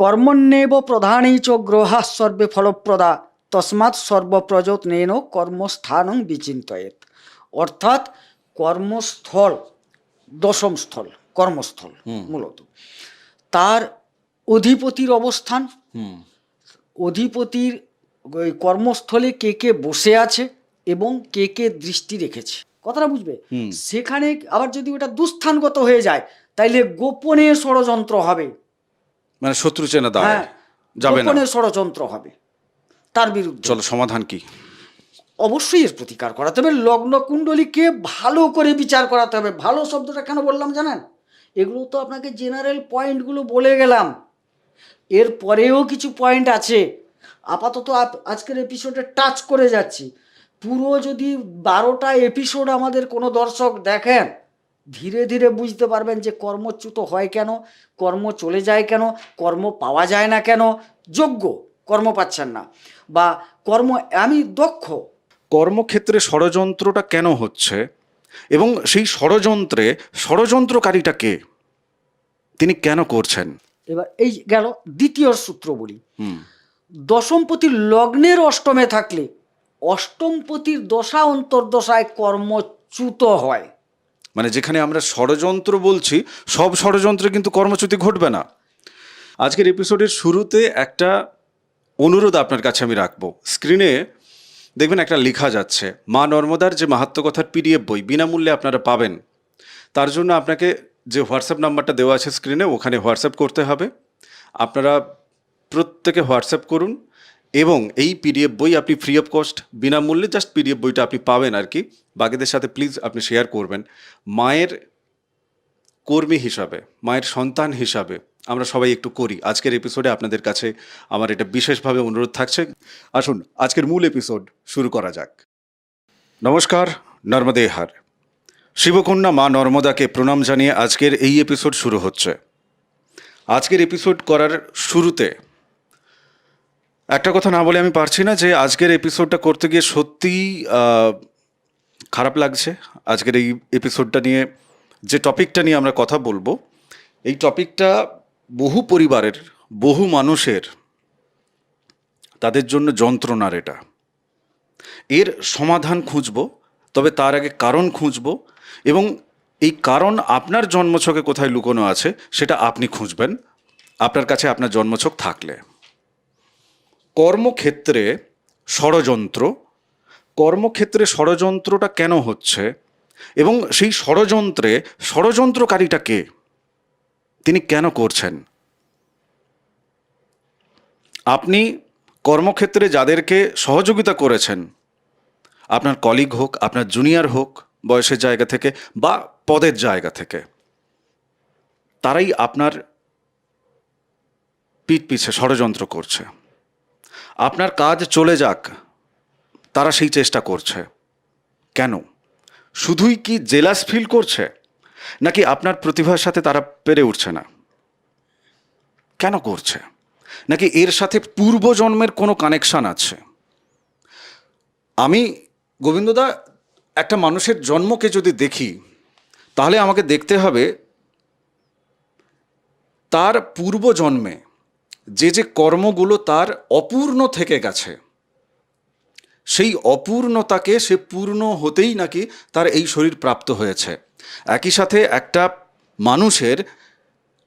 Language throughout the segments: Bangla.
কর্মণ্যেব প্রধানই চ গ্রহা সর্বে ফলপ্রদা তস্মাৎ সর্বপ্রযত্নেন কর্মস্থানং বিচিন্তয়েৎ। অর্থাৎ কর্মস্থল, দশম স্থল, কর্মস্থল মূলত তার অধিপতির অবস্থান, অধিপতির ওই কর্মস্থলে কে কে বসে আছে এবং কে কে দৃষ্টি রেখেছে, কথাটা বুঝবে। সেখানে আবার যদি ওটা দুস্থানগত হয়ে যায় তাইলে গোপনে ষড়যন্ত্র হবে, মানে শত্রু চেনা দায় হ্যাঁ, যাবে না, গোপনে ষড়যন্ত্র হবে তার বিরুদ্ধে। চলো সমাধান কি? অবশ্যই এর প্রতিকার করাতে হবে, লগ্ন কুণ্ডলীকে ভালো করে বিচার করাতে হবে। ভালো শব্দটা কেন বললাম জানেন? এগুলো তো আপনাকে জেনারেল পয়েন্টগুলো বলে গেলাম, এর পরেও কিছু পয়েন্ট আছে। আপাতত আজকের এপিসোডে টাচ করে যাচ্ছি। পুরো যদি 12টা এপিসোড আমাদের কোনো দর্শক দেখেন, ধীরে ধীরে বুঝতে পারবেন যে কর্মচ্যুত হয় কেন, কর্ম চলে যায় কেন, কর্ম পাওয়া যায় না কেন, যোগ্য কর্ম পাচ্ছেন না, বা কর্ম আমি দক্ষ। কর্মক্ষেত্রে ষড়যন্ত্রটা কেন হচ্ছে এবং সেই ষড়যন্ত্রকারীটা কে, তিনি কেন করছেন? এবার এই গেল দ্বিতীয় সূত্র বলি। দশমপতির লগ্নের অষ্টমে থাকলে অষ্টমপতির দশা অন্তর্দশায় কর্মচ্যুত হয়। মানে যেখানে আমরা ষড়যন্ত্র বলছি, সব ষড়যন্ত্রে কিন্তু কর্মচ্যুতি ঘটবে না। আজকের এপিসোডের শুরুতে একটা অনুরোধ আপনার কাছে আমি রাখবো। স্ক্রিনে দেখবেন একটা লেখা যাচ্ছে, মা নর্মদার যে মাহাত্ম্য কথার পিডিএফ বই বিনামূল্যে আপনারা পাবেন। তার জন্য আপনাকে যে হোয়াটসঅ্যাপ নাম্বারটা দেওয়া আছে স্ক্রিনে, ওখানে হোয়াটসঅ্যাপ করতে হবে। আপনারা প্রত্যেকে হোয়াটসঅ্যাপ করুন এবং এই পিডিএফ বই আপনি ফ্রি অফ কস্ট, বিনামূল্যে জাস্ট পিডিএফ বইটা আপনি পাবেন আর কি। বাকিদের সাথে প্লিজ আপনি শেয়ার করবেন। মায়ের কর্মী হিসাবে, মায়ের সন্তান হিসাবে আমরা সবাই একটু করি। আজকের এপিসোডে আপনাদের কাছে আমার এটা বিশেষভাবে অনুরোধ থাকছে। আসুন আজকের মূল এপিসোড শুরু করা যাক। নমস্কার, নর্মদে হার। শিবকন্যা মা নর্মদাকে প্রণাম জানিয়ে আজকের এই এপিসোড শুরু হচ্ছে। আজকের এপিসোড করার শুরুতে একটা কথা না বলে আমি পারছি না, যে আজকের এপিসোডটা করতে গিয়ে সত্যিই খারাপ লাগছে। আজকের এই এপিসোডটা নিয়ে, যে টপিকটা নিয়ে আমরা কথা বলবো, এই টপিকটা বহু পরিবারের, বহু মানুষের, তাদের জন্য যন্ত্রণার। এটা এর সমাধান খুঁজবো, তবে তার আগে কারণ খুঁজবো, এবং এই কারণ আপনার জন্মছকে কোথায় লুকোনো আছে সেটা আপনি খুঁজবেন, আপনার কাছে আপনার জন্মছক থাকলে। কর্মক্ষেত্রে ষড়যন্ত্র, কর্মক্ষেত্রে ষড়যন্ত্রটা কেন হচ্ছে এবং সেই ষড়যন্ত্রকারীটা কে, তিনি কেন করছেন। আপনি কর্মক্ষেত্রে যাদেরকে সহযোগিতা করেছেন, আপনার কলিগ হোক, আপনার জুনিয়র হোক, বয়সের জায়গা থেকে বা পদের জায়গা থেকে, তারাই আপনার পিঠ পিছে ষড়যন্ত্র করছে। আপনার কাজ চলে যাক, তারা সেই চেষ্টা করছে। কেন? শুধুই কি জেলাস ফিল করছে, নাকি আপনার প্রতিভার সাথে তারা পেরে উঠছে না? কেন করছে? নাকি এর সাথে পূর্বজন্মের কোনো কানেকশন আছে? আমি গোবিন্দদা একটা মানুষের জন্মকে যদি দেখি, তাহলে আমাকে দেখতে হবে তার পূর্বজন্মে যে যে কর্মগুলো তার অপূর্ণ থেকে গেছে, সেই অপূর্ণতাকে সে পূর্ণ হতেই নাকি তার এই শরীর প্রাপ্ত হয়েছে। একই সাথে একটা মানুষের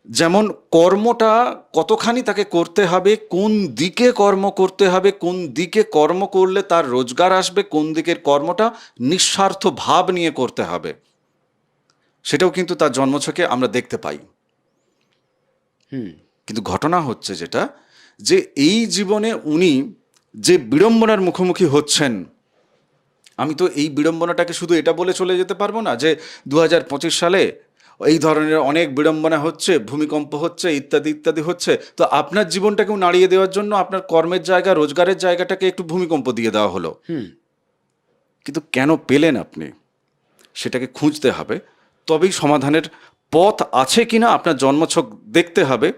যেমন কর্মটা কতখানি তাকে করতে হবে, কোন দিকে কর্ম করতে হবে, কোন দিকে কর্ম করলে তার রোজগার আসবে, কোন দিকের কর্মটা নিঃস্বার্থ ভাব নিয়ে করতে হবে, সেটাও কিন্তু তার জন্মছকে আমরা দেখতে পাই। কিন্তু ঘটনা হচ্ছে যেটা, যে এই জীবনে উনি যে বিড়ম্বনার মুখোমুখি হচ্ছেন, আমি তো এই বিড়ম্বনাটাকে শুধু এটা বলে চলে যেতে পারবো না যে 2025 সালে এই ধরনের অনেক বিড়ম্বনা হচ্ছে, ভূমিকম্প হচ্ছে, ইত্যাদি ইত্যাদি হচ্ছে। তো আপনার জীবনটাকেও নাড়িয়ে দেওয়ার জন্য আপনার কর্মের জায়গা, রোজগারের জায়গাটাকে একটু ভূমিকম্প দিয়ে দেওয়া হলো। কিন্তু কেন পেলেন আপনি, সেটাকে খুঁজতে হবে। তবেই সমাধানের পথ আছে কিনা আপনার জন্মছক দেখতে হবে।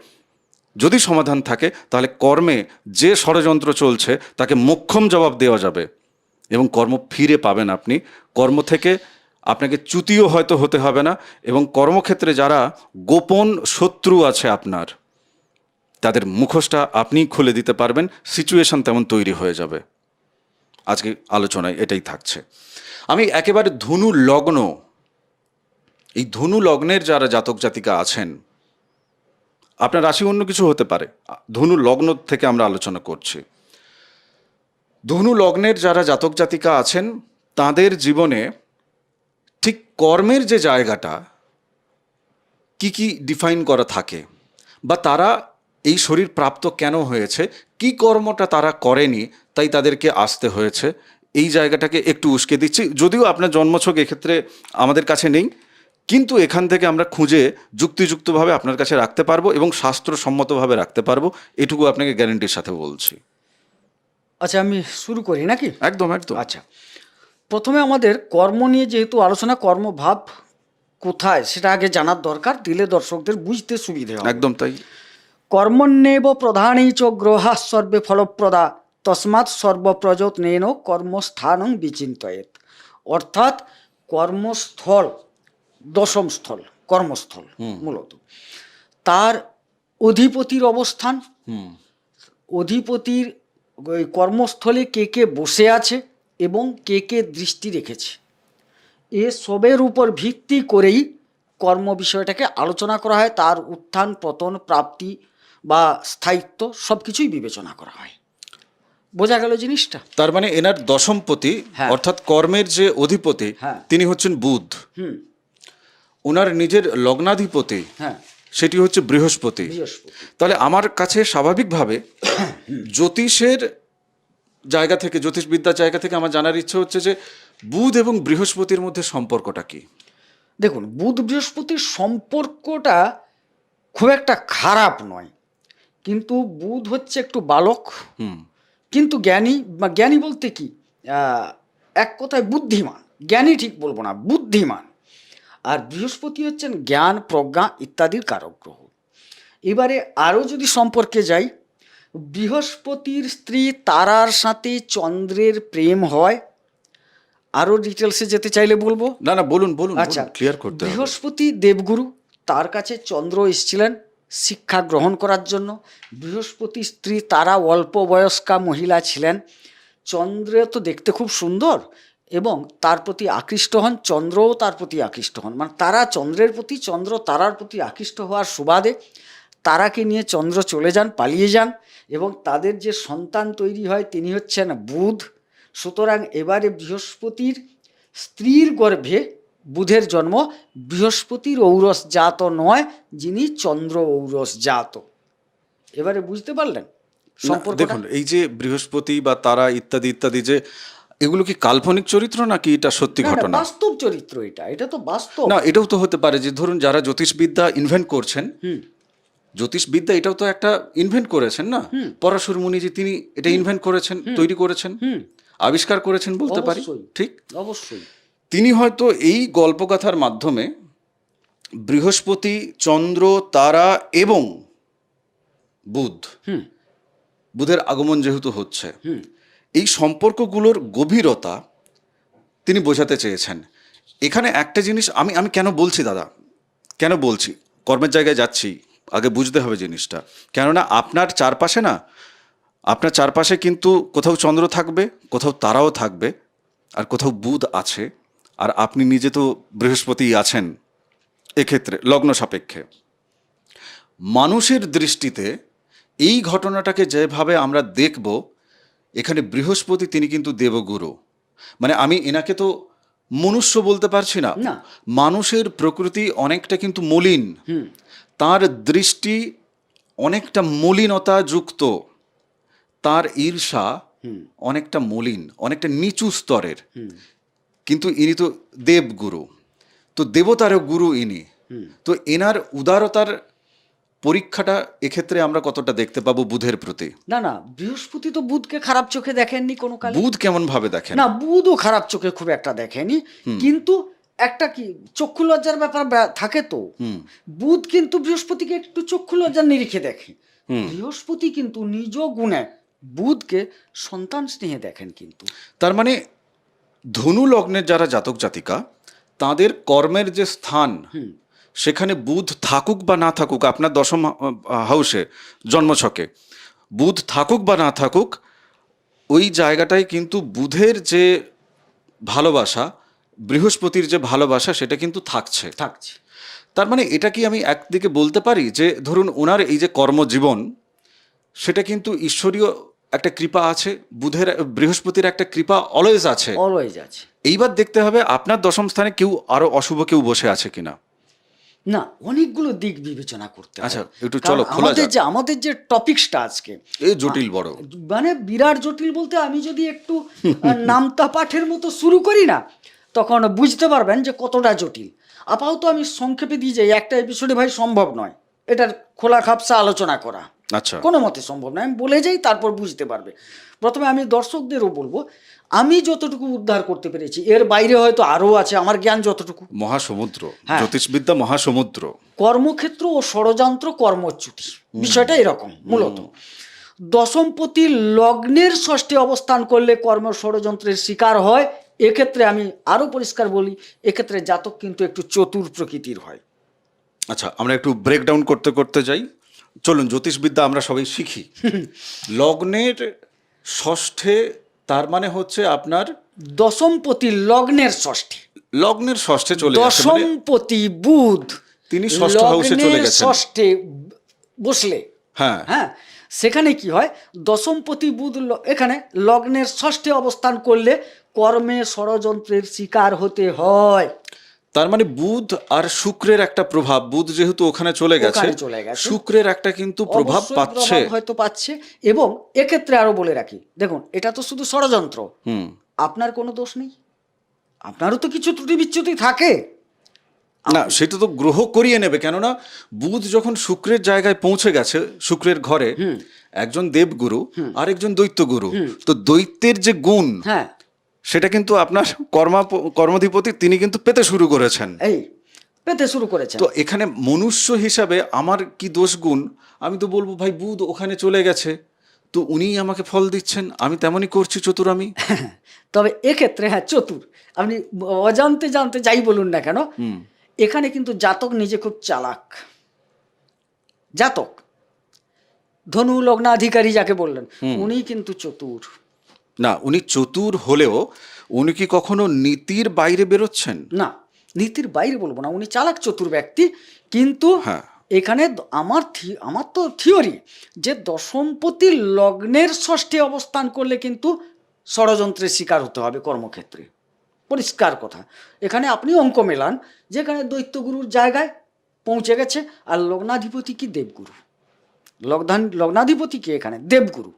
যদি সমাধান থাকে, তাহলে কর্মে যে ষড়যন্ত্র চলছে তাকে মোক্ষম জবাব দেওয়া যাবে এবং কর্ম ফিরে পাবেন আপনি। কর্ম থেকে আপনাকে চ্যুতিও হয়তো হতে হবে না, এবং কর্মক্ষেত্রে যারা গোপন শত্রু আছে আপনার, তাদের মুখোশটা আপনি খুলে দিতে পারবেন, সিচুয়েশন তেমন তৈরি হয়ে যাবে। আজকে আলোচনায় এটাই থাকছে। আমি একেবারে ধনু লগ্ন, এই ধনু লগ্নের যারা জাতক জাতিকা আছেন, আপনার রাশি অন্য কিছু হতে পারে, ধনু লগ্ন থেকে আমরা আলোচনা করছি। ধনু লগ্নের যারা জাতক জাতিকা আছেন তাদের জীবনে ঠিক কর্মের যে জায়গাটা কি কি ডিফাইন করা থাকে, বা তারা এই শরীর প্রাপ্ত কেন হয়েছে, কি কর্মটা তারা করেনি তাই তাদেরকে আসতে হয়েছে, এই জায়গাটাকে একটু উস্কে দিচ্ছি। যদিও আপনার জন্মছক এক্ষেত্রে আমাদের কাছে নেই, কিন্তু এখান থেকে আমরা খুঁজে যুক্তিযুক্তভাবে আপনার কাছে রাখতে পারবো এবং শাস্ত্রসম্মতভাবে রাখতে পারবো, এটুকু আপনাকে গ্যারেন্টির সাথে বলছি। আচ্ছা, আমি শুরু করি নাকি? একদম একদম। আচ্ছা, প্রথমে আমাদের কর্ম নিয়ে যেহেতু আলোচনা, কর্মভাব কোথায় সেটা আগে জানার দরকার, দিলে দর্শকদের বুঝতে সুবিধে হবে। একদম তাই। কর্মণ্যেব প্রধানই চ গ্রহা সর্বে ফলপ্রদা তস্মাৎ সর্বপ্রযত্নেন কর্মস্থানং বিচিন্তয়েত। অর্থাৎ কর্মস্থল, দশম স্থল, কর্মস্থল মূলত তার অধিপতির অবস্থান, অধিপতির ওই কর্মস্থলে কে কে বসে আছে এবং কে কে দৃষ্টি রেখেছে, এসবের উপর ভিত্তি করেই কর্ম বিষয়টাকে আলোচনা করা হয়। তার উত্থান পতন, প্রাপ্তি বা স্থায়িত্ব সব কিছুই বিবেচনা করা হয়। বোঝা গেল জিনিসটা? তার মানে এনার দশমপতি, হ্যাঁ। অর্থাৎ কর্মের যে অধিপতি, হ্যাঁ। তিনি হচ্ছেন বুধ। ওনার নিজের লগ্নাধিপতি, হ্যাঁ, সেটি হচ্ছে বৃহস্পতি। বৃহস্পতি। তাহলে আমার কাছে স্বাভাবিকভাবে জ্যোতিষের জায়গা থেকে, জ্যোতিষবিদ্যার জায়গা থেকে আমার জানার ইচ্ছে হচ্ছে যে বুধ এবং বৃহস্পতির মধ্যে সম্পর্কটা কি? দেখুন, বুধ বৃহস্পতির সম্পর্কটা খুব একটা খারাপ নয়, কিন্তু বুধ হচ্ছে একটু বালক, কিন্তু জ্ঞানী, বা জ্ঞানী বলতে কি, এক কথায় বুদ্ধিমান। জ্ঞানী ঠিক বলবো না, বুদ্ধিমান। আর বৃহস্পতি হচ্ছেন জ্ঞান, প্রজ্ঞা ইত্যাদির কারক গ্রহ। এবারে আরও যদি সম্পর্কে যাই, বৃহস্পতির স্ত্রী তারার সাথে চন্দ্রের প্রেম হয়। আরও ডিটেলসে যেতে চাইলে বলবো। না না, বলুন বলুন, আচ্ছা, ক্লিয়ার করতে হবে। বৃহস্পতি দেবগুরু, তার কাছে চন্দ্র এসেছিলেন শিক্ষা গ্রহণ করার জন্য। বৃহস্পতি স্ত্রী তারা অল্প বয়স্কা মহিলা ছিলেন। চন্দ্র তো দেখতে খুব সুন্দর এবং তার প্রতি আকৃষ্ট হন, চন্দ্রও তার প্রতি আকৃষ্ট হন। মানে তারা চন্দ্রের প্রতি, চন্দ্র তারার প্রতি আকৃষ্ট হওয়ার সুবাদে তারাকে নিয়ে চন্দ্র চলে যান, পালিয়ে যান, এবং তাদের যে সন্তান তৈরি হয় তিনি হচ্ছেন বুধ। সুতরাং এবারে বৃহস্পতির স্ত্রীর গর্ভে বুধের জন্ম। বৃহস্পতির ঔরস জাত নয়, যিনি চন্দ্র ঔরস জাত। এবারে বুঝতে পারলেন সম্পর্কটা? দেখুন, এই যে বৃহস্পতি বা তারা ইত্যাদি ইত্যাদি, যে এগুলো কি কাল্পনিক চরিত্র নাকি এটা সত্যি না, না, ঘটনা? বাস্তব চরিত্র এটা, এটা তো বাস্তব। না, এটাও তো হতে পারে যে ধরুন যারা জ্যোতিষবিদ্যা ইনভেন্ট করছেন, জ্যোতিষবিদ্যা এটাও তো একটা ইনভেন্ট করেছেন না, পরাশর মুনি যে তিনি এটা ইনভেন্ট করেছেন, তৈরি করেছেন, আবিষ্কার করেছেন বলতে পারি। অবশ্যই, ঠিক, অবশ্যই। তিনি হয়তো এই গল্পগাথার মাধ্যমে বৃহস্পতি, চন্দ্র, তারা এবং বুধ, বুধের আগমন যেহেতু হচ্ছে, এই সম্পর্কগুলোর গভীরতা তিনি বোঝাতে চেয়েছেন। এখানে একটা জিনিস আমি আমি কেন বলছি দাদা, কেন বলছি, কর্মের জায়গায় যাচ্ছি, আগে বুঝতে হবে জিনিসটা। কেননা আপনার চারপাশে না, আপনার চারপাশে কিন্তু কোথাও চন্দ্র থাকবে, কোথাও তারাও থাকবে, আর কোথাও বুধ আছে, আর আপনি নিজে তো বৃহস্পতিই আছেন। এক্ষেত্রে লগ্ন সাপেক্ষে মানুষের দৃষ্টিতে এই ঘটনাটাকে যেভাবে আমরা দেখব, এখানে বৃহস্পতি তিনি কিন্তু দেবগুরু। মানে আমি এনাকে তো মনুষ্য বলতে পারছি না, মানুষের প্রকৃতি অনেকটা কিন্তু মলিন, তার দৃষ্টি অনেকটা মলিনতা যুক্ত, তার ঈর্ষা অনেকটা মলিন, অনেকটা নিচু স্তরের, কিন্তু ইনি তো দেবগুরু, তো দেবতারও গুরু ইনি। তো এনার উদারতার পরীক্ষাটা এক্ষেত্রে আমরা কতটা দেখতে পাবো বুধের প্রতি? না না, বৃহস্পতি তো বুধকে খারাপ চোখে দেখেননি কোনো কালে। বুধ কেমন ভাবে দেখেন? না, বুধও খারাপ চোখে খুব একটা দেখেনি, কিন্তু একটা কি চক্ষু লজ্জার ব্যাপার থাকে তো। বুধ কিন্তু বৃহস্পতিকে একটু চক্ষু লজ্জার নিরিখে দেখে। বৃহস্পতি কিন্তু নিজ গুণে বুধকে সন্তান স্নেহে দেখেন। কিন্তু তার মানে ধনু লগ্নের যারা জাতক জাতিকা, তাদের কর্মের যে স্থান, সেখানে বুধ থাকুক বা না থাকুক, আপনার দশম হাউসে জন্মছকে বুধ থাকুক বা না থাকুক, ওই জায়গাটায় কিন্তু বুধের যে ভালোবাসা, বৃহস্পতির যে ভালোবাসা, সেটা কিন্তু থাকছে। তার মানে এটা কি আমি একদিকে বলতে পারি যে ধরুন ওনার এই যে কর্মজীবন, সেটা কিন্তু ঈশ্বরীয় একটা কৃপা আছে, বুধের বৃহস্পতির একটা কৃপা অলওয়েজ আছে। এইবার দেখতে হবে আপনার দশম স্থানে কেউ আরো অশুভ কেউ বসে আছে কিনা। না, অনেকগুলো দিক বিবেচনা করতে হয়। আচ্ছা, একটু চলো খোলা যাক। আমাদের যে টপিকসটা আজকে এই জটিল বড়, মানে বিরাট জটিল বলতে, আমি যদি একটু নামতা পাঠের মতো শুরু করি না, তখন বুঝতে পারবেন যে কতটা জটিল। আপাতত আমি সংক্ষেপে দিয়ে যাই, একটা এপিসোডে ভাই সম্ভব নয় এটার খোলা খাপসা আলোচনা করা, আচ্ছা কোনো মতে সম্ভব নয়। আমি বলে যাই, তারপর বুঝতে পারবে। প্রথমে আমি দর্শকদেরও বলবো, আমি যতটুকু উদ্ধার করতে পেরেছি, এর বাইরে হয়তো আরও আছে, আমার জ্ঞান যতটুকু। মহাসমুদ্র, হ্যাঁ। জ্যোতিষবিদ্যা মহাসমুদ্র। কর্মক্ষেত্র ও ষড়যন্ত্র কর্মচ্যুতি, বিষয়টা এরকম মূলত। দশমপতি লগ্নের ষষ্ঠে অবস্থান করলে কর্ম ষড়যন্ত্রের শিকার হয়। এক্ষেত্রে আমি আরও পরিষ্কার বলি, এক্ষেত্রে জাতক কিন্তু একটু চতুর প্রকৃতির হয়। আচ্ছা, আমরা একটু ব্রেকডাউন করতে করতে যাই। চলুন, জ্যোতিষবিদ্যা আমরা সবাই শিখি। লগ্নের ষষ্ঠে, তার মানে হচ্ছে আপনার দশমপতি লগ্নের ষষ্ঠে, লগ্নের ষষ্ঠে চলে গেছে, মানে দশমপতি বুধ তিনি ষষ্ঠ হাউসে চলে গেছেন। ষষ্ঠে বসলে, হ্যাঁ হ্যাঁ, সেখানে কি হয়, দশমপতি বুধ এখানে লগ্নের ষষ্ঠে অবস্থান করলে কর্মে ষড়যন্ত্রের শিকার হতে হয়। তার মানে বুধ আর শুক্রের একটা প্রভাব, বুধ যেহেতু ওখানে চলে গেছে, শুক্রের একটা কিন্তু প্রভাব পাচ্ছে, হয়তো পাচ্ছে। এবং এক্ষেত্রে আরো বলে রাখি, দেখুন এটা তো শুধু ষড়যন্ত্র, আপনার কোনো দোষ নেই, আপনারও তো কিছু ত্রুটি বিচ্যুতি থাকে না, সেটা তো গ্রহ করিয়ে নেবে। কেননা বুধ যখন শুক্রের জায়গায় পৌঁছে গেছে, শুক্রের ঘরে, একজন দেবগুরু আর একজন দৈত্যগুরু, তো দৈত্যের যে গুণ, হ্যাঁ, সেটা কিন্তু আপনার কর্মাধিপতি তিনি কিন্তু পেতে শুরু করেছেন। তো এখানে মনুষ্য হিসাবে আমার কি দোষ গুণ? আমি তো বলবো ভাই বুধ ওখানে চলে গেছে, তো উনিই আমাকে ফল দিচ্ছেন, আমি তেমনই করছি, চতুর আমি। তবে এক্ষেত্রে হ্যাঁ চতুর, আপনি অজান্তে জানতে যাই বলুন না কেন, এখানে কিন্তু জাতক নিজে খুব চালাক। জাতক ধনু লগ্নাধিকারী যাকে বললেন, উনি কিন্তু চতুর না। উনি চতুর হলেও উনি কি কখনো নীতির বাইরে বেরোচ্ছেন? না, নীতির বাইরে বলবো না, উনি চালাক চতুর ব্যক্তি। কিন্তু এখানে আমার তো থিওরি যে দশমপতি লগ্নের ষষ্ঠে অবস্থান করলে কিন্তু ষড়যন্ত্রের শিকার হতে হবে কর্মক্ষেত্রে, পরিষ্কার কথা। এখানে আপনি অঙ্ক মেলান, যেখানে দৈত্যগুরুর জায়গায় পৌঁছে গেছে, আর লগ্নাধিপতি কি দেবগুরু, লগ্নাধিপতি কি এখানে দেবগুরু,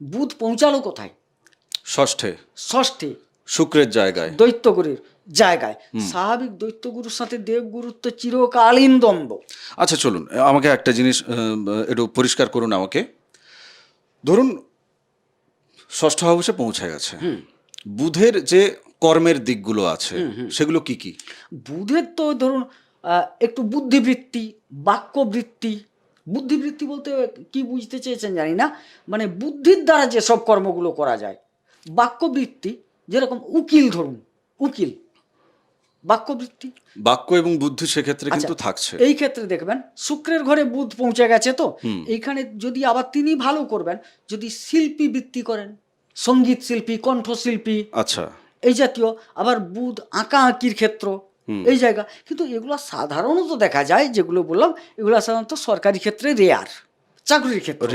বুধ পৌঁছালো কোথায়? ষষ্ঠে শুক্রের জায়গায়, দৈত্যগুরুর জায়গায়। স্বাভাবিক দৈত্যগুরুর সাথে দেবগুরুর তো চিরকালীন দ্বন্দ্ব। আচ্ছা চলুন, আমাকে একটা জিনিস একটু পরিষ্কার করুন আমাকে। ধরুন ষষ্ঠ হাউসে পৌঁছে গেছে, বুধের যে কর্মের দিকগুলো আছে সেগুলো কি কি? বুধের তো ধরুন একটু বুদ্ধিবৃত্তি, বাক্যবৃত্তি। বুদ্ধিবৃত্তি বলতে কি বুঝতে চেয়েছেন জানি না, মানে বুদ্ধির দ্বারা যেসব কর্মগুলো করা যায়। বাক্যবৃত্তি যেরকম উকিল, ধরুন উকিল, বাক্যবৃত্তি, বাক্য এবং বুদ্ধি সেক্ষেত্রে কিন্তু থাকছে। এই ক্ষেত্রে দেখবেন শুক্রের ঘরে বুধ পৌঁছে গেছে, তো এইখানে যদি আবার তিনি ভালো করবেন, যদি শিল্পী বৃত্তি করেন, সঙ্গীত শিল্পী, কণ্ঠশিল্পী, আচ্ছা এই জাতীয়, আবার বুধ আঁকা আঁকির ক্ষেত্র, এই জায়গা। কিন্তু এগুলো সাধারণত দেখা যায়, যেগুলো বললাম এগুলো সাধারণত সরকারি ক্ষেত্রে রেয়ার, চাকরির ক্ষেত্রে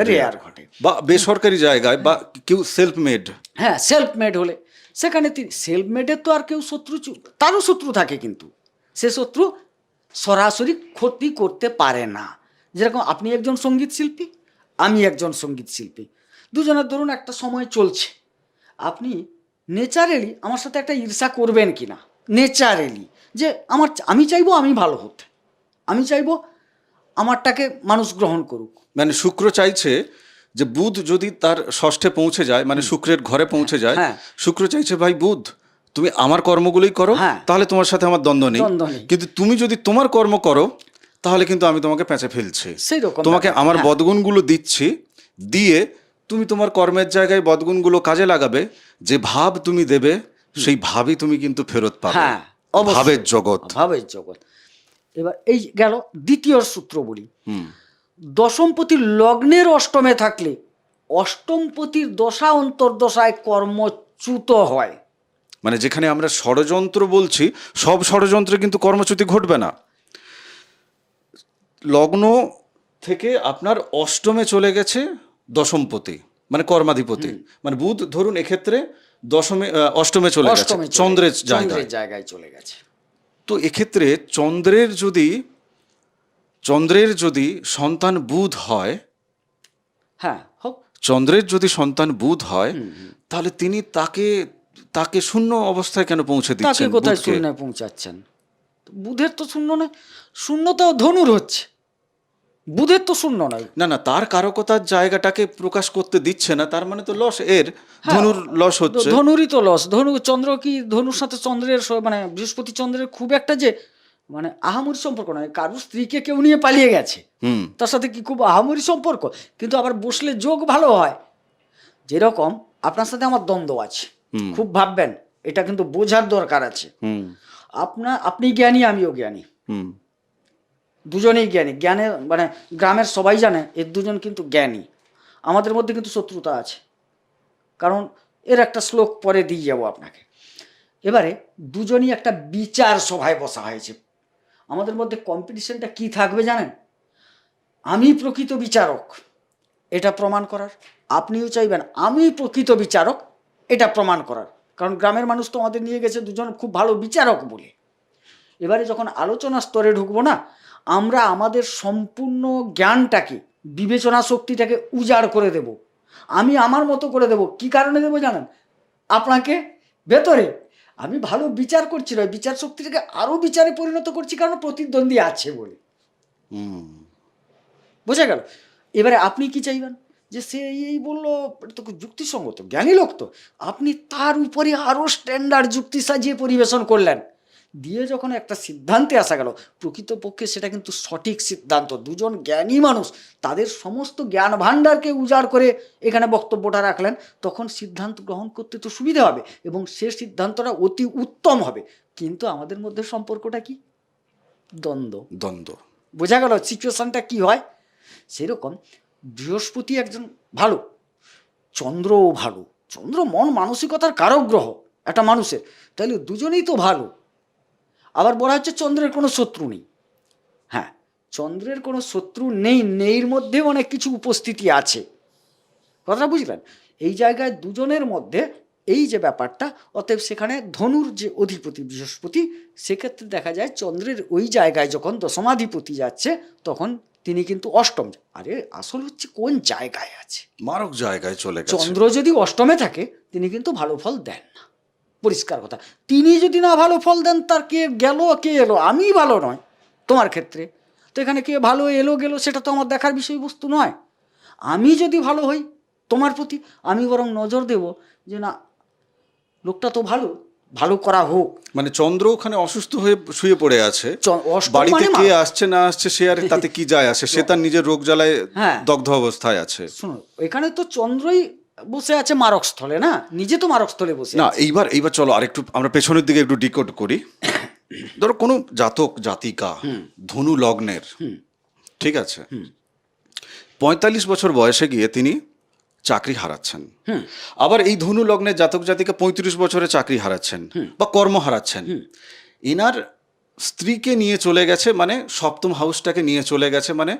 রেয়ার ঘটে, বা বেসরকারি জায়গায়, বা কেউ সেলফ মেড, হ্যাঁ সেলফ মেড হলে, সেখানে তিনি সেলফ মেডের তো আর কেউ শত্রু, তারও শত্রু থাকে, কিন্তু সে শত্রু সরাসরি ক্ষতি করতে পারে না। যেরকম আপনি একজন সঙ্গীত শিল্পী, আমি একজন সঙ্গীত শিল্পী, দুজনের ধরুন একটা সময় চলছে, আপনি নেচারেলি আমার সাথে একটা ঈর্ষা করবেন কি না, নেচারেলি, যে আমি চাইবো আমি ভালো হতে, আমি চাইবো আমারটাকে মানুষ গ্রহণ করুক। মানে শুক্র চাইছে যে বুধ যদি তার ষষ্ঠে পৌঁছে যায়, মানে শুক্রের ঘরে পৌঁছে যায়, শুক্র চাইছে ভাই বুধ তুমি আমার কর্মগুলোই করো, তাহলে তোমার সাথে আমার দ্বন্দ্ব নেই। কিন্তু তুমি যদি তোমার কর্ম করো, তাহলে কিন্তু আমি তোমাকে পেঁচে ফেলছি, তোমাকে আমার বদগুণগুলো দিচ্ছি, দিয়ে তুমি তোমার কর্মের জায়গায় বদগুণগুলো কাজে লাগাবে, যে ভাব তুমি দেবে সেই ভাবই তুমি কিন্তু ফেরত পাবে। ভাবের জগৎ, ভাবের জগৎ। এবার এই গেল দ্বিতীয় সূত্র বলি। হুম দশমপতি লগ্নের অষ্টমে থাকলে অষ্টমপতির দশা অন্তর্দশায় কর্মচ্যুত হয়। মানে যেখানে আমরা ষড়যন্ত্র বলছি, সব ষড়যন্ত্রে কিন্তু কর্মচ্যুতি ঘটবে না। লগ্ন থেকে আপনার অষ্টমে চলে গেছে দশমপতি, মানে কর্মাধিপতি, মানে বুধ ধরুন এক্ষেত্রে অষ্টমে চলে গেছে, চন্দ্রের জায়গায় চলে গেছে। তো এক্ষেত্রে চন্দ্রের যদি সন্তান বুধ হয়, হ্যাঁ হোক, চন্দ্রের যদি সন্তান বুধ হয়, তাহলে তিনি তাকে শূন্য অবস্থায় কেন পৌঁছে তাকে দিচ্ছেন? কোথায় বুধকে। শূন্যে পৌঁছাচ্ছেন? বুধের তো শূন্য নয়, শূন্য তো ধনুর হচ্ছে, বুধের তো শূন্য নয়। না, তার কারকতার জায়গাটাকে প্রকাশ করতে দিচ্ছে না, তার মানে তো লস, হ্যাঁ, ধনুর লস হচ্ছে। ধনুরই তো লস। চন্দ্র কি ধনুর সাথে চন্দ্রের মানে বৃহস্পতি চন্দ্রের খুব একটা যে মানে আহামরি সম্পর্ক নয়। কারুর স্ত্রীকে কেউ নিয়ে পালিয়ে গেছে, তার সাথে কি খুব আহামরি সম্পর্ক? কিন্তু আবার বসলে যোগ ভালো হয়। যেরকম আপনার সাথে আমার দ্বন্দ্ব আছে, খুব ভাববেন, এটা কিন্তু বোঝার দরকার আছে। আপনি জ্ঞানী, আমিও জ্ঞানী, দুজনেই জ্ঞানী। জ্ঞানে মানে গ্রামের সবাই জানে এর দুজন কিন্তু জ্ঞানী। আমাদের মধ্যে কিন্তু শত্রুতা আছে, কারণ এর একটা শ্লোক পরে দিয়ে যাবো আপনাকে। এবারে দুজনই একটা বিচার সভায় বসা হয়েছে। আমাদের মধ্যে কম্পিটিশনটা কি থাকবে জানেন? আমি প্রকৃত বিচারক এটা প্রমাণ করার, আপনিও চাইবেন আমি প্রকৃত বিচারক এটা প্রমাণ করার, কারণ গ্রামের মানুষ তো আমাদের নিয়ে গেছে দুজন খুব ভালো বিচারক বলে। এবারে যখন আলোচনা স্তরে ঢুকবো না, আমরা আমাদের সম্পূর্ণ জ্ঞানটাকে, বিবেচনা শক্তিটাকে উজাড় করে দেব। আমি আমার মতো করে দেব। কি কারণে দেবো জানেন? আপনাকে ভেতরে আমি ভালো বিচার করছি না, বিচার শক্তিটাকে আরো বিচারে পরিণত করছি, কারণ প্রতিদ্বন্দ্বী আছে বলে। বোঝা গেল? এবারে আপনি কি চাইবেন? যে সে এই বললো, এটা তো যুক্তিসঙ্গত, জ্ঞানী লোক তো, আপনি তার উপরে আরো স্ট্যান্ডার্ড যুক্তি সাজিয়ে পরিবেশন করলেন, দিয়ে যখন একটা সিদ্ধান্তে আসা গেল, প্রকৃতপক্ষে সেটা কিন্তু সঠিক সিদ্ধান্ত। দুজন জ্ঞানী মানুষ তাদের সমস্ত জ্ঞান ভাণ্ডারকে উজাড় করে এখানে বক্তব্যটা রাখলেন, তখন সিদ্ধান্ত গ্রহণ করতে তো সুবিধা হবে এবং সে সিদ্ধান্তটা অতি উত্তম হবে। কিন্তু আমাদের মধ্যে সম্পর্কটা কি? দ্বন্দ্ব। বোঝা গেল সিচুয়েশনটা কি হয়? সেরকম বৃহস্পতি একজন ভালো, চন্দ্রও ভালো। চন্দ্র মন মানসিকতার কারক গ্রহ একটা মানুষের, তাহলে দুজনেই তো ভালো। আবার বলা হচ্ছে চন্দ্রের কোনো শত্রু নেই। হ্যাঁ, চন্দ্রের কোনো শত্রু নেই, নেইর মধ্যে অনেক কিছু উপস্থিতি আছে। কথাটা বুঝলেন? এই জায়গায় দুজনের মধ্যে এই যে ব্যাপারটা, অতএব সেখানে ধনুর যে অধিপতি বৃহস্পতি, সেক্ষেত্রে দেখা যায় চন্দ্রের ওই জায়গায় যখন দশমাধিপতি যাচ্ছে, তখন তিনি কিন্তু অষ্টম। আরে আসল হচ্ছে কোন জায়গায় আছে, মারক জায়গায় চলে গেছে। চন্দ্র যদি অষ্টমে থাকে তিনি কিন্তু ভালো ফল দেন না, পরিষ্কার কথা। তিনি যদি না ভালো ফল দেন, তার কে গেল কে এলো, আমি ভালো নয় তোমার ক্ষেত্রে, তো এখানে কে ভালো এলো গেল সেটা তো আমার দেখার বিষয়বস্তু নয়। আমি যদি ভালো হই তোমার প্রতি, আমি বরং নজর দেব যে না, লোকটা তো ভালো, ভালো করা হোক। মানে চন্দ্র ওখানে অসুস্থ হয়ে শুয়ে পড়ে আছে, বাড়িতে কে আসছে না আসছে সে আর তাতে কি যায় আসে, সে তার নিজের রোগ জ্বালায় দগ্ধ অবস্থায় আছে। শুনুন, এখানে তো চন্দ্রই বসে আছে মারক স্থলে, না নিজে তো মারক স্থলে বসে না। এইবার চলো আরেকটু আমরা পেছনের দিকে একটু ডিকোড করি। ধরো কোনো জাতক জাতিকা ধনু লগ্নের, ঠিক আছে, 45 বছর বয়সে গিয়ে তিনি চাকরি হারাচ্ছেন, আবার এই ধনু লগ্নের জাতক জাতিকা 35 বছরে চাকরি হারাচ্ছেন বা কর্ম হারাচ্ছেন। এনার স্ত্রীকে নিয়ে চলে গেছে, মানে সপ্তম হাউসটাকে নিয়ে চলে গেছে, মানে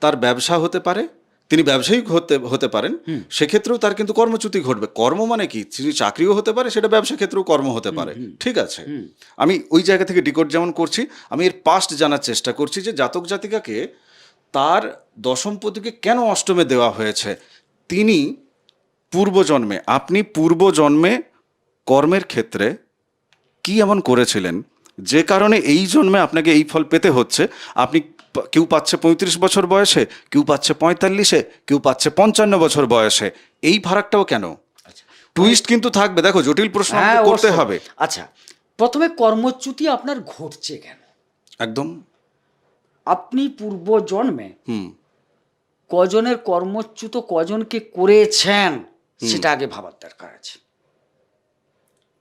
তার ব্যবসা হতে পারে, তিনি ব্যবসায়িক হতে পারেন, সেক্ষেত্রেও তার কিন্তু কর্মচ্যুতি ঘটবে। কর্ম মানে কি, তিনি চাকরিও হতে পারে, সেটা ব্যবসা ক্ষেত্রেও কর্ম হতে পারে, ঠিক আছে। আমি ওই জায়গা থেকে ডিকোড যেমন করছি, আমি এর পাস্ট জানার চেষ্টা করছি যে জাতক জাতিকাকে তার দশমপতিকে কেন অষ্টমে দেওয়া হয়েছে। তিনি পূর্বজন্মে, আপনি পূর্বজন্মে কর্মের ক্ষেত্রে কি এমন করেছিলেন যে কারণে এই জন্মে আপনাকে এই ফল পেতে হচ্ছে। আপনি কেউ পাচ্ছে 35 বছর বয়সে, কেউ পাচ্ছে 45-এ, কেউ পাচ্ছে 55 বছর বয়সে। এই ফারাকটাও কেন? টুইস্ট কিন্তু থাকবে, দেখো জটিল প্রশ্ন করতে হবে। আচ্ছা, প্রথমে কর্মচ্যুতি আপনার ঘটছে কেন? একদম, আপনি পূর্ব জন্মে কজনের কর্মচ্যুত, কজনকে করেছেন, সেটা আগে ভাবার দরকার আছে।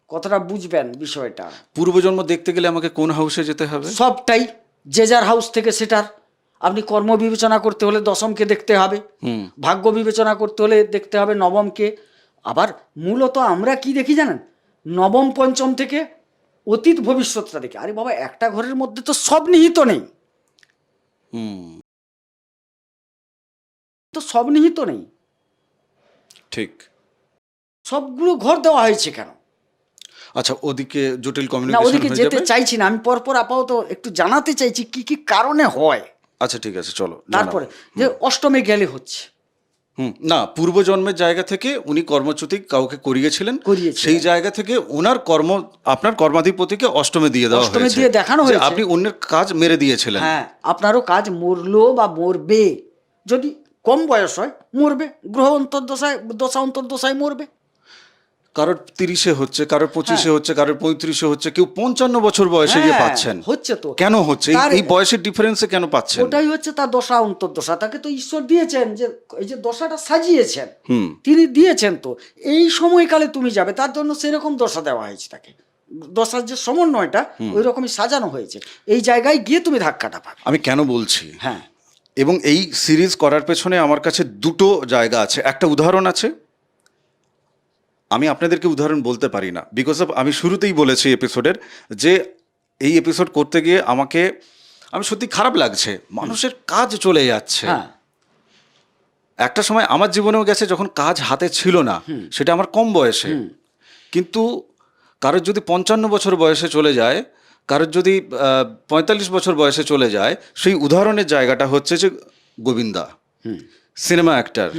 কথাটা বুঝবেন বিষয়টা। পূর্বজন্ম দেখতে গেলে আমাকে কোন হাউসে যেতে হবে? সবটাই যে যার হাউস থেকে সেটার। আপনি কর্ম বিবেচনা করতে হলে দশমকে দেখতে হবে, ভাগ্য বিবেচনা করতে হলে দেখতে হবে নবমকে। আবার মূলত আমরা কি দেখি জানেন, নবম পঞ্চম থেকে অতীত ভবিষ্যৎটা দেখি। আরে বাবা, একটা ঘরের মধ্যে তো সব নিহিত নেই, তো সব নিহিত নেই, ঠিক। সবগুলো ঘর দেওয়া হয়েছে কেন? আচ্ছা, ওদিকে জটিল না, কমিউনিকেশন ওদিকে হয়ে যেতে যাবে। চাইছি না আমি, পরপর আপাতত একটু জানাতে চাইছি কি কি কারণে হয়। আচ্ছা ঠিক আছে, চলো তারপরে জানাবো। যে অষ্টমে গেলে হচ্ছে, না, পূর্বজন্মের জায়গা থেকে উনি কর্মচ্যুতি কাউকে করিয়েছিলেন, সেই জায়গা থেকে ওনার আপনার কর্মাধিপতিকে অষ্টমে দিয়ে দেওয়া অষ্টমে হয়েছে, দিয়ে দেখানো যে হয়েছে আপনি অন্যের কাজ মেরে দিয়েছিলেন। হ্যাঁ, আপনারও কাজ মরলো বা মরবে, যদি কম বয়স হয় মরবে, গ্রহ অন্তর্দশায়, দশা অন্তর্দশায় মরবে। কারোর 30-এ হচ্ছে, কারোর 25-এ হচ্ছে, কারোর 35-এ হচ্ছে, কেউ 55 বছর বয়সে গিয়ে পাচ্ছেন। হচ্ছে তো কেন হচ্ছে এই বয়সের ডিফারেন্সে কেন পাচ্ছেন? ওটাই হচ্ছে তার দশা অন্তর্দশা। তাকে তো ঈশ্বর দিয়েছেন, যে এই যে দশাটা সাজিয়েছেন, হুম। তিনি দিয়েছেন, তো এই সময়কালে তুমি যাবে, তার জন্য সেরকম দশা দেওয়া হয়েছে তাকে। দশার যে সমন্বয়টা ওই রকমই সাজানো হয়েছে, এই জায়গায় গিয়ে তুমি ধাক্কাটা পাবে। আমি কেন বলছি, হ্যাঁ, এবং এই সিরিজ করার পেছনে আমার কাছে দুটো জায়গা আছে। একটা উদাহরণ আছে, আমি আপনাদেরকে উদাহরণ বলতে পারি না, বিকজ অফ আমি শুরুতেই বলেছি এপিসোডের, যে এই এপিসোড করতে গিয়ে আমি সত্যি খারাপ লাগছে, মানুষের কাজ চলে যাচ্ছে। হ্যাঁ, একটা সময় আমার জীবনেও গেছে যখন কাজ হাতে ছিল না, সেটা আমার কম বয়সে। কিন্তু কারোর যদি 55 বছর বয়সে চলে যায়, কারোর যদি 45 বছর বয়সে চলে যায়, সেই উদাহরণের জায়গাটা হচ্ছে যে গোবিন্দা, সিনেমা অ্যাক্টর,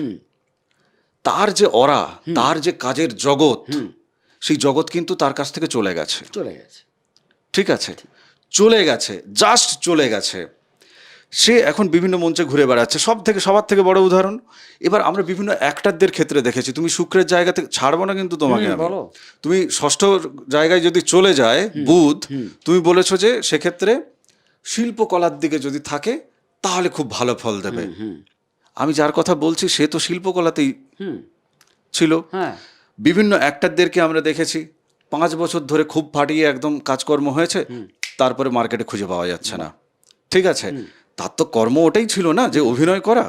তার যে অরা, তার যে কাজের জগৎ, সেই জগৎ কিন্তু তার কাছ থেকে চলে গেছে। ঠিক আছে, চলে গেছে, জাস্ট চলে গেছে। সে এখন বিভিন্ন মঞ্চে ঘুরে বেড়াচ্ছে, সবার থেকে বড় উদাহরণ। এবার আমরা বিভিন্ন অ্যাক্টরদের ক্ষেত্রে দেখেছি, তুমি শুক্রের জায়গা থেকে ছাড়বো না কিন্তু তোমাকে আমি, তুমি ষষ্ঠ জায়গায় যদি চলে যায় বুধ, তুমি বলেছো যে সেক্ষেত্রে শিল্পকলার দিকে যদি থাকে তাহলে খুব ভালো ফল দেবে। আমি যার কথা বলছি সে তো শিল্পকলাতেই ছিল। বিভিন্ন অ্যাক্টরদেরকে আমরা দেখেছি 5 বছর ধরে খুব ফাটিয়ে একদম কাজকর্ম হয়েছে, তারপরে মার্কেটে খুঁজে পাওয়া যাচ্ছে না। ঠিক আছে, তার তো কর্ম ওটাই ছিল না, যে অভিনয় করা।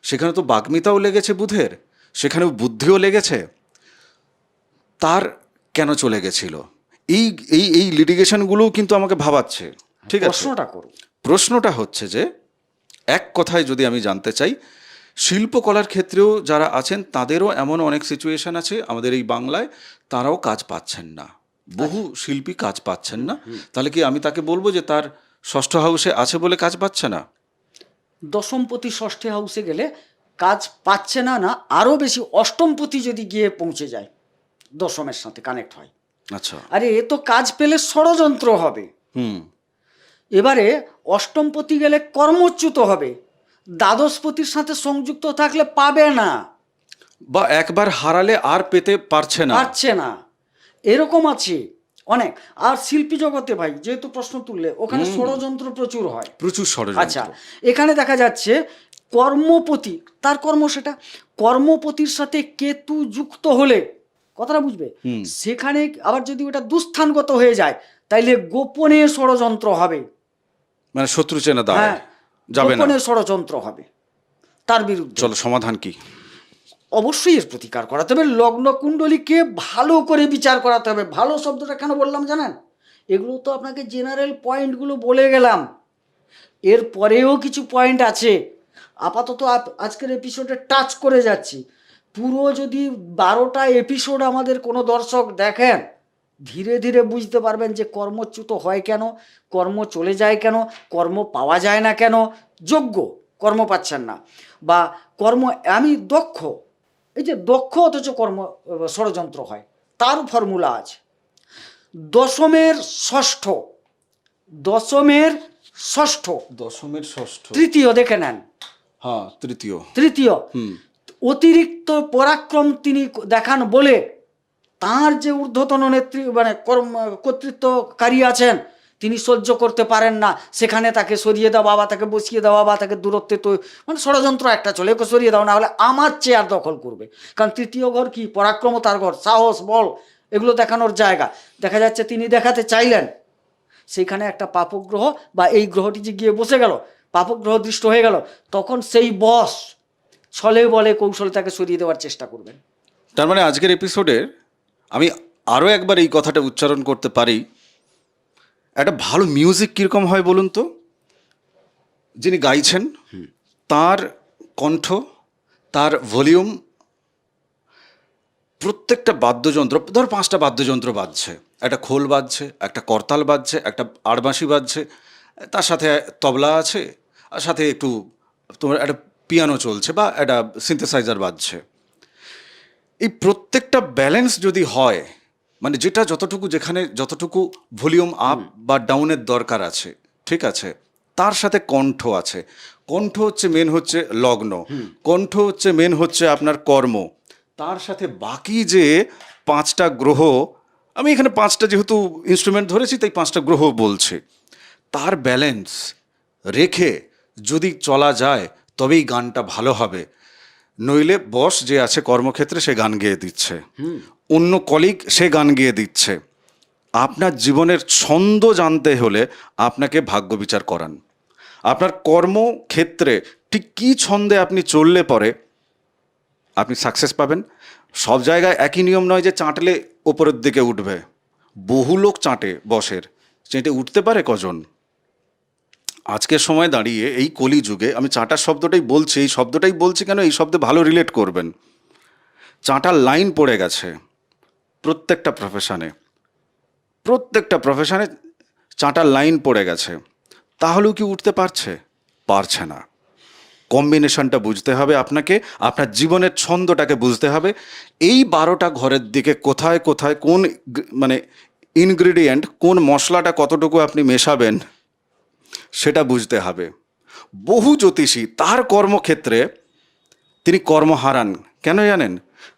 সেখানে তো বাগ্মিতাও লেগেছে বুধের, সেখানেও বুদ্ধিও লেগেছে। তার কেন চলে গেছিল? এই এই এই লিটিগেশনগুলোও কিন্তু আমাকে ভাবাচ্ছে। ঠিক আছে, প্রশ্নটা হচ্ছে যে, এক কথায় যদি আমি জানতে চাই, শিল্পকলার ক্ষেত্রেও যারা আছেন তাদেরও এমন অনেক সিচুয়েশন আছে আমাদের এই বাংলায়, তারাও কাজ পাচ্ছেন না, বহু শিল্পী কাজ পাচ্ছেন না। তাহলে কি আমি তাকে বলবো যে তার ষষ্ঠ হাউসে আছে বলে কাজ পাচ্ছে না? দশমপতি ষষ্ঠ হাউসে গেলে কাজ পাচ্ছে না, না আরও বেশি অষ্টমপতি যদি গিয়ে পৌঁছে যায়, দশমের সাথে কানেক্ট হয়। আচ্ছা, আরে এ তো কাজ পেলে ষড়যন্ত্র হবে। এবারে অষ্টমপতি গেলে কর্মচ্যুত হবে, দ্বাদশপতির সাথে সংযুক্ত থাকলে পাবে না, বা একবার হারালে আর পেতে পারছে না, এরকম আছে অনেক। আর শিল্পী জগতে ভাই, যেহেতু প্রশ্ন তুললে, ওখানে ষড়যন্ত্র প্রচুর হয়, প্রচুর ষড়যন্ত্র। আচ্ছা, এখানে দেখা যাচ্ছে কর্মপতি, তার কর্ম সেটা, কর্মপতির সাথে কেতু যুক্ত হলে, কথাটা বুঝবে, সেখানে আবার যদি ওটা দুস্থানগত হয়ে যায়, তাইলে গোপনে ষড়যন্ত্র হবে, মানে শত্রু চেনা দাঁড়ায় যাবে না, গোপনে ষড়যন্ত্র হবে তার বিরুদ্ধে। চলো সমাধান কি? অবশ্যই এর প্রতিকার করাতে হবে, লগ্ন কুণ্ডলীকে ভালো করে বিচার করাতে হবে। ভালো শব্দটা কেন বললাম জানেন, এগুলো তো আপনাকে জেনারেল পয়েন্টগুলো বলে গেলাম, এর পরেও কিছু পয়েন্ট আছে। আপাতত আজকের এপিসোডে টাচ করে যাচ্ছি, পুরো যদি 12টা এপিসোড আমাদের কোনো দর্শক দেখেন, ধীরে ধীরে বুঝতে পারবেন যে কর্মচ্যুত হয় কেন, কর্ম চলে যায় কেন, কর্ম পাওয়া যায় না কেন, যোগ্য কর্ম পাচ্ছেন না, বা কর্ম আমি দক্ষ, এই যে দক্ষ অথচ কর্ম ষড়যন্ত্র হয়, তার ফর্মুলা আছে। দশমের ষষ্ঠ, তৃতীয় দেখে নেন, হ্যাঁ তৃতীয় অতিরিক্ত পরাক্রম তিনি দেখান বলে তার যে ঊর্ধ্বতন মানে কর্তৃত্বকারী আছেন, তিনি সহ্য করতে পারেন না, সেখানে তাকে সরিয়ে দেওয়া বা তাকে বসিয়ে দেওয়া বা তাকে দূরত্বে, তো মানে ষড়যন্ত্র একটা চলে, ওকে সরিয়ে দেওয়া, না হলে আমার চেয়ার দখল করবে। কারণ তৃতীয় ঘর কি, পরাক্রমতার ঘর, সাহস বল এগুলো দেখানোর জায়গা। দেখা যাচ্ছে তিনি দেখাতে চাইলেন, সেইখানে একটা পাপগ্রহ বা এই গ্রহটি যে গিয়ে বসে গেল, পাপগ্রহ দৃষ্ট হয়ে গেল, তখন সেই বস ছলে বলে কৌশলে তাকে সরিয়ে দেওয়ার চেষ্টা করবেন। তার মানে আজকের এপিসোডে আমি আরও একবার এই কথাটা উচ্চারণ করতে পারি, একটা ভালো মিউজিক কীরকম হয় বলুন তো? যিনি গাইছেন তার কণ্ঠ, তার ভলিউম, প্রত্যেকটা বাদ্যযন্ত্র, ধর 5টা বাদ্যযন্ত্র বাজছে, একটা খোল বাজছে, একটা করতাল বাজছে, একটা আড়বাঁশি বাজছে, তার সাথে তবলা আছে, আর সাথে একটু তোমার একটা পিয়ানো চলছে বা একটা সিনথেসাইজার বাজছে। এই প্রত্যেকটা ব্যালেন্স যদি হয়, মানে যেটা যতটুকু যেখানে যতটুকু ভলিউম আপ বা ডাউনের দরকার আছে, ঠিক আছে, তার সাথে কণ্ঠ আছে। কণ্ঠ হচ্ছে মেন, হচ্ছে লগ্ন, কণ্ঠ হচ্ছে মেন, হচ্ছে আপনার কর্ম। তার সাথে বাকি যে 5টা গ্রহ, আমি এখানে 5টা যেহেতু ইনস্ট্রুমেন্ট ধরেছি তাই 5টা গ্রহ বলছি, তার ব্যালেন্স রেখে যদি চলা যায় তবেই গানটা ভালো হবে। নইলে বস যে আছে কর্মক্ষেত্রে সে গান গেয়ে দিচ্ছে, অন্য কলিগ সে গান গেয়ে দিচ্ছে। আপনার জীবনের ছন্দ জানতে হলে আপনাকে ভাগ্য বিচার করান। আপনার কর্মক্ষেত্রে ঠিক কী ছন্দে আপনি চললে পরে আপনি সাকসেস পাবেন। সব জায়গায় একই নিয়ম নয় যে চাঁটলে ওপরের দিকে উঠবে। বহু লোক চাঁটে, বসের চেঁটে উঠতে পারে কজন? আজকের সময় দাঁড়িয়ে এই কলিযুগে আমি চাঁটার শব্দটাই বলছি, এই শব্দটাই বলছি কেন, এই শব্দে ভালো রিলেট করবেন। চাঁটার লাইন পড়ে গেছে প্রত্যেকটা প্রফেশনে চাঁটার লাইন পড়ে গেছে। তাহলেও কি উঠতে পারছে? পারছে না। কম্বিনেশনটা বুঝতে হবে আপনাকে, আপনার জীবনের ছন্দটাকে বুঝতে হবে। এই 12টা ঘরের দিকে কোথায় কোথায় কোন মানে ইনগ্রিডিয়েন্ট, কোন মশলাটা কতটুকু আপনি মেশাবেন সেটা বুঝতে হবে। বহু জ্যোতিষী তার কর্মক্ষেত্রে তিনি কর্ম হারান কেন জানেন?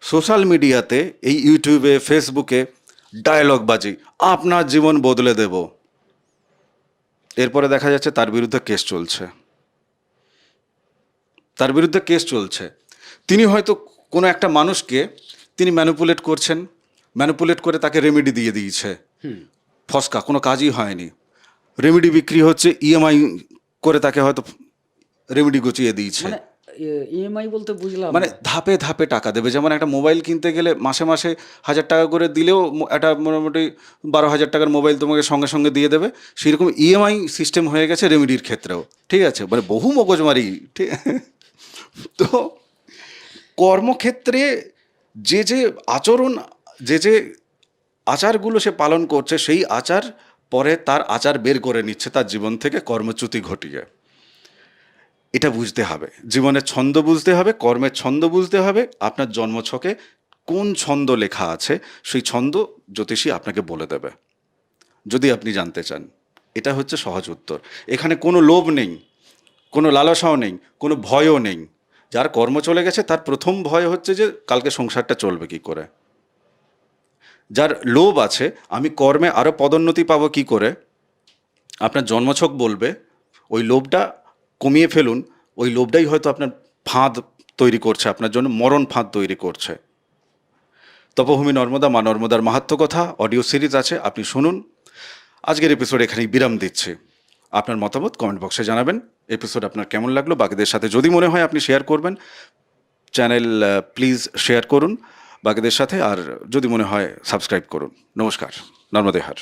সোশ্যাল মিডিয়াতে, এই ইউটিউবে, ফেসবুকে ডায়লগ বাজি, আপনার জীবন বদলে দেব। এরপরে দেখা যাচ্ছে তার বিরুদ্ধে কেস চলছে। তিনি হয়তো কোনো একটা মানুষকে তিনি ম্যানিপুলেট করে তাকে রেমেডি দিয়ে দিয়েছে, ফসকা, কোনো কাজই হয়নি। রেমেডি বিক্রি হচ্ছে, ইএমআই করে তাকে হয়তো রেমেডি গুছিয়ে দিয়েছে। মানে ইএমআই বলতে বুঝলাম মানে ধাপে ধাপে টাকা দেবে। যেমন একটা মোবাইল কিনতে গেলে মাসে মাসে 1000 টাকা করে দিলেও একটা মোটামুটি 12,000 টাকার মোবাইল তোমাকে সঙ্গে সঙ্গে দিয়ে দেবে। সেরকম ইএমআই সিস্টেম হয়ে গেছে রেমেডির ক্ষেত্রেও, ঠিক আছে? মানে বহু মগজমারি, ঠিক। তো কর্মক্ষেত্রে যে আচরণ, যে আচারগুলো সে পালন করছে, সেই আচার পরে তার আচার বের করে নিচ্ছে তার জীবন থেকে কর্মচ্যুতি ঘটিয়ে। এটা বুঝতে হবে, জীবনের ছন্দ বুঝতে হবে, কর্মের ছন্দ বুঝতে হবে। আপনার জন্মছকে কোন ছন্দ লেখা আছে সেই ছন্দ জ্যোতিষী আপনাকে বলে দেবে, যদি আপনি জানতে চান। এটা হচ্ছে সহজ উত্তর। এখানে কোনো লোভ নেই, কোনো লালসাও নেই, কোনো ভয়ও নেই। যার কর্ম চলে গেছে তার প্রথম ভয় হচ্ছে যে কালকে সংসারটা চলবে কি করে। যার লোভ আছে আমি কর্মে আরও পদোন্নতি পাবো কি করে, আপনার জন্মছক বলবে ওই লোভটা কমিয়ে ফেলুন। ওই লোভটাই হয়তো আপনার ফাঁদ তৈরি করছে, আপনার জন্য মরণ ফাঁদ তৈরি করছে। তপভূমি নর্মদা, মা নর্মদার মাহাত্ম্য কথা অডিও সিরিজ আছে, আপনি শুনুন। আজকের এপিসোড এখানেই বিরাম দিচ্ছে। আপনার মতামত কমেন্ট বক্সে জানাবেন। এপিসোড আপনার কেমন লাগলো বাকিদের সাথে যদি মনে হয় আপনি শেয়ার করবেন। চ্যানেল প্লিজ শেয়ার করুন বাকিদের সাথে, আর যদি মনে হয় সাবস্ক্রাইব করুন। নমস্কার। নর্মদেহার।